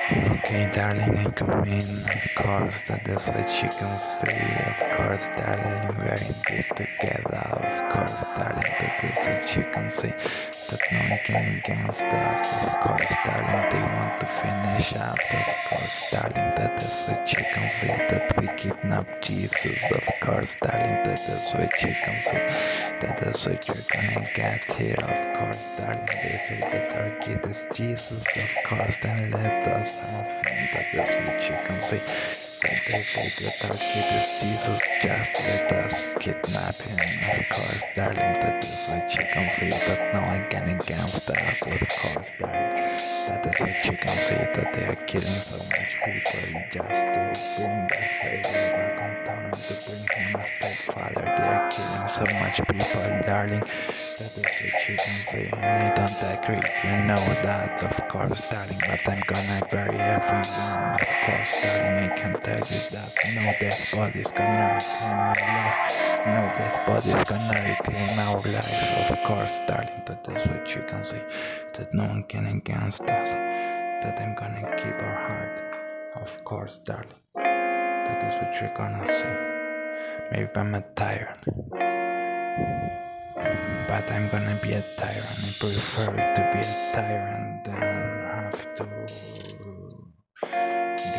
Okay, darling, I come in. Of course, that is what you can see. Of course, darling, we are in this together. Of course, darling, that is what you can see. That no one can against us. Of course, darling, they want to finish us. Of course, darling, that is what you can see. That we kidnap Jesus. Of course, darling, that is what you can see. That is what you're gonna get here. Of course, darling, they say that our kid is Jesus. Of course, then let us have him. That is what you can see. That they say that our kid is Jesus. Just let us kidnap him. Of course, darling, that is what you can see. That no one can against us. Of course, darling, that is what you can see. That they are killing so much people just to bring their favor back on town, to bring him a stepfather. They are killing so much people, darling. That is what you can see, and I don't agree. You know that, of course, darling. But I'm gonna bury everyone. Of course, darling, I can tell you that no death body's gonna reclaim our life. No death body's gonna reclaim our life. Of course, darling, that is what you can see. That no one can against us. That I'm gonna keep our heart. Of course, darling. That is what you're gonna see. Maybe I'm a tyrant, but I'm gonna be a tyrant. I prefer to be a tyrant than have to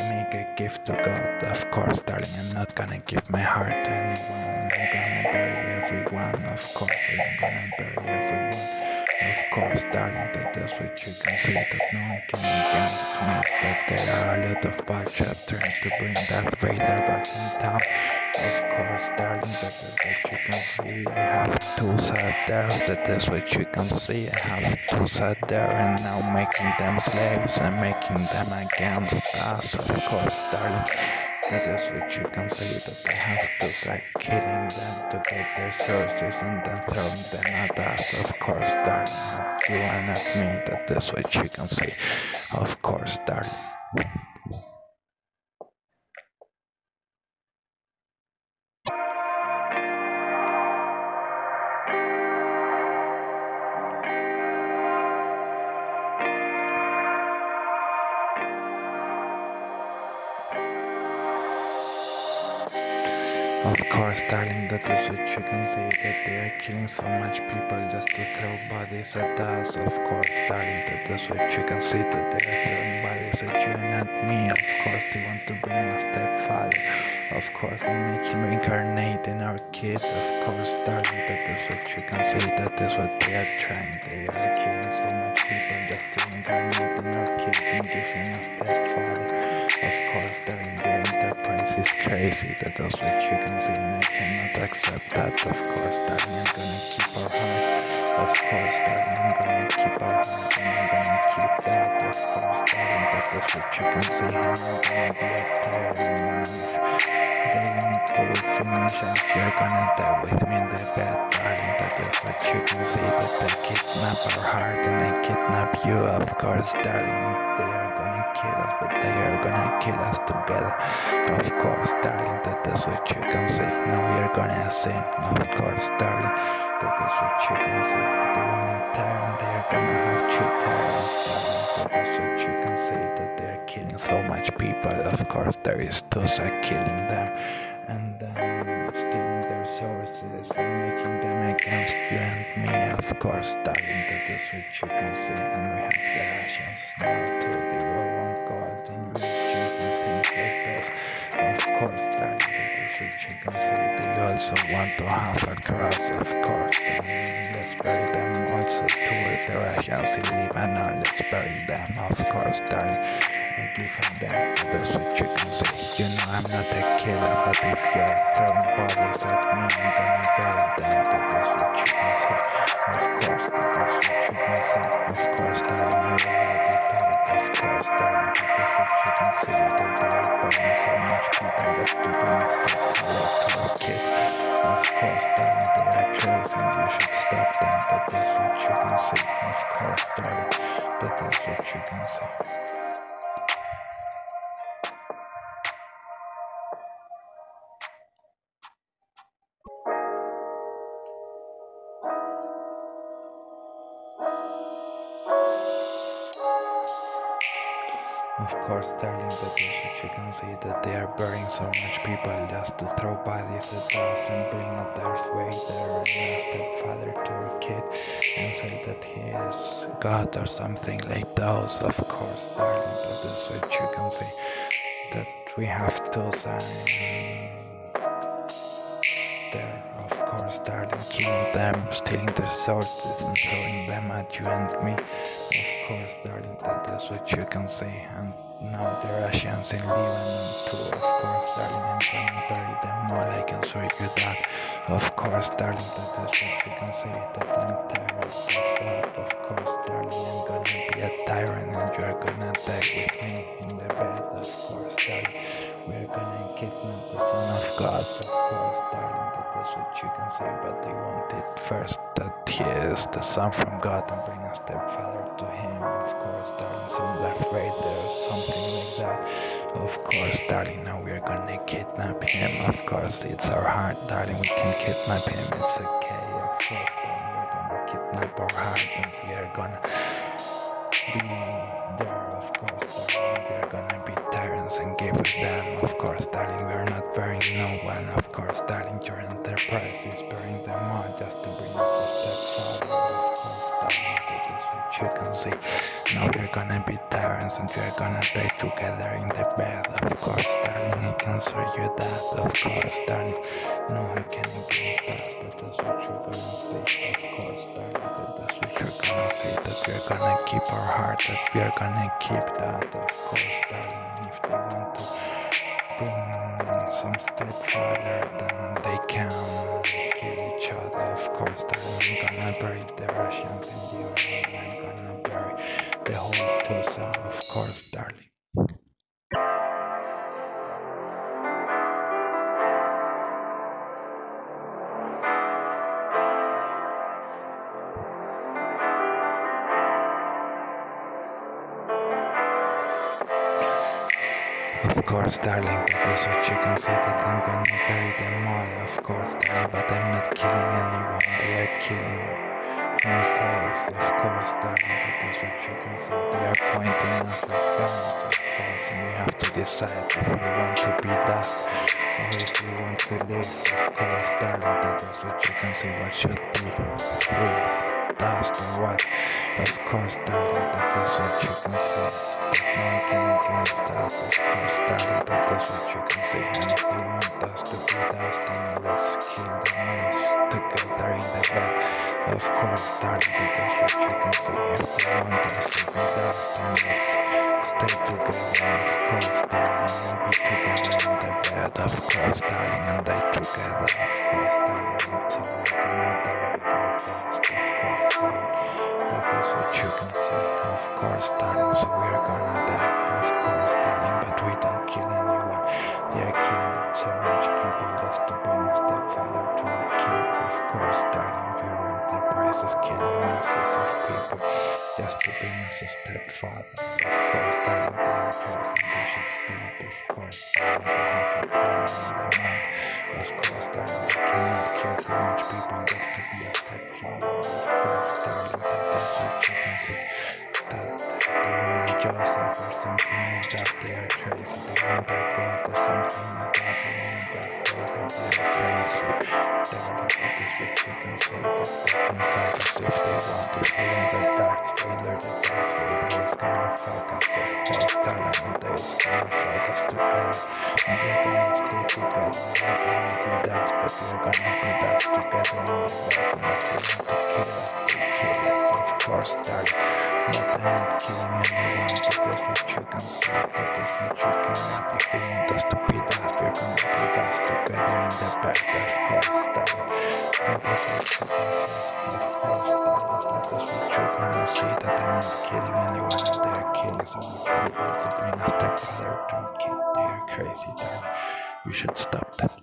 make a gift to God. Of course, darling, I'm not gonna give my heart to anyone. I'm gonna bury everyone. Of course, I'm gonna bury everyone. Of course, darling, that is what you can see. That no one can against me. That there are a lot of bad trying to bring Darth Vader back in town. Of course, darling, that is what you can see. I have tools out there. That is what you can see. I have tools out there, and now making them slaves and making them against us. Of course, darling, that is what you can see. That I have to start killing them to get their sources and then throwing them at us. Of course, darling, not you and not me. That is what you can see. Of course, darling. Of course, darling, that is what you can say. That they are killing so much people just to throw bodies at us. Of course, darling, that is what you can see. That they are throwing bodies at you and at me. Of course, they want to bring a stepfather. Of course, and make him reincarnate in our kid. Of course, darling, that is what you can say. That is what they are trying. They are killing so much people just to reincarnate in our kid and give him a stepfather. Of course, darling, their enterprise is crazy. That is what you can see, and I cannot accept that. Of course, darling, I'm gonna keep our heart. Of course, darling, I'm gonna keep our heart, and I'm gonna keep that. Of course, darling, that is what you can see, and I'm gonna be a tyrant. They want to finish us. You're gonna die with me in the bed, darling. That is what you can see. That they kidnap our heart and they kidnap you. Of course, darling, they are gonna kill us, but they are gonna kill us together. Of course, darling, that is what you can see. Now we are gonna sin. Of course, darling, that is what you can see. They want a tyrant, they are gonna have two tyrants, darling. That is what you can see. That they are killing so much people. Of course, there is Tusa killing them and stealing their sources and making them against you and me. Of course, darling, that is what you can see. And we have the Russians now too. They all want gold and religions and things like this. Of course, darling, that is what you can see. They also want to have a cross. Of course, let's bury them also too. The Russians in Lebanon, let's bury them. Of course, darling, I give them. That's what you can see. You know I'm not a killer, but if you're throwing bodies at me, I'm gonna bury them. That is what you can see. Of course, that is what you can see. Of course, darling, I already told. Of course, darling, that is what you can see. That they are burning so much people just to bring a stepfather to a kid. Of course, darling, they are crazy and you should stop them. That is what you can see. Of course, darling, that is what you can see. Of course, darling, that is what you can see, that they are burying so much people just to throw bodies at us and bring a Darth Vader and a stepfather to our kid and say that he is God or something like those. Of course, darling, that is what you can see, that we have to sign there. Of course, darling, killing them, stealing their sources and throwing them at you and me. Of course, darling, that is what you can say. And now the Russians in Lebanon too. Of course, darling, I'm gonna bury them all, I can swear you that. Of course, darling, that is what you can say, that I'm tired of that. Of course, darling, I'm gonna be a tyrant and you're gonna die with me in the bed. Of course, darling, we're gonna kidnap the Son of God. Of course, darling, that is what you can say, but they want it first that he is the Son from God and bring a stepfather to him. Of course, darling, some Darth Vader or something like that. Of course, darling, now we're gonna kidnap him. Of course, it's our heart, darling, we can kidnap him, it's okay. Of course, darling, we're gonna kidnap our heart and we are gonna be there. Of course, darling, we are gonna be tyrants and give them. Of course, darling, we are not burying no one. Of course, darling, your enterprise is burying them all just to bring us a step farther. Of course, darling, that is what you can see. Now we're gonna be tyrants and we're gonna die together in the bed. Of course, darling, I can swear you that. Of course, darling, no one can against us. That is what you're gonna say. Of course, darling, that is what you're gonna say. That we're gonna keep our heart. That we are gonna keep that. Of course, darling, if they want to bring some stepfather, then they can kill each other. Of course, darling, I'm gonna bury the Russians in the oil. I'm gonna bury the whole Tucson. Of course, darling. Of course, darling, that is what you can say, that I'm gonna bury them all. Of course, darling, but I'm not killing anyone. They are killing themselves. Of course, darling, that is what you can say. They are pointing us with guns, of course, and we have to decide if we want to be dust or if we want to live. Of course, darling, that is what you can say. What should be real? Dust or what? Of course, darling, that is what you can say. There's no one can against us. Of course, darling, that is what you can say. And if they want us to be dust, then let's kill them all together in the bed. Of course, darling, that is what you can say. If they want us to be dust, then let's stay together. Of course, darling, we'll be together in the bed. Of course, darling, and die together. Of course, darling, until we're gonna die like dust. Of course, darling, that is what you can say. Of course, darling, so we are gonna die. Of course, darling, but we don't kill anyone. They are killing so much people just to bring a stepfather to a kid. Of course, darling, your enterprise is killing masses of people just to bring us a stepfather. Of course, darling, they are crazy. They should stop. Of course, darling, they have a problem in their mind. Of course, darling, they cannot kill so much people just to be a stepfather. Of course, darling, that is what you can see. That Joseph or something like that, they are crazy. They want that God or something like that. They want that father, they are crazy. Darling, that is what you can say. That they can fight us if they want. If they want the Darth Vader, the Darth Vader is gonna fight us. Of course, darling, and they is gonna fight us together. And we're gonna stay together. We're gonna be that, but we're gonna be that together in the bed. And if they want to kill us, they kill us. Of course, darling. But I'm not killing anyone. That is what you can say. That is what you can make. If they want us to be that, we're gonna be that together in the bed. Of course, darling. That is what you can say. Of course, darling. That is what you're gonna say. That I'm not killing anyone and they are killing so much people to bring us their father to a kid. They are crazy, darling. We should stop that.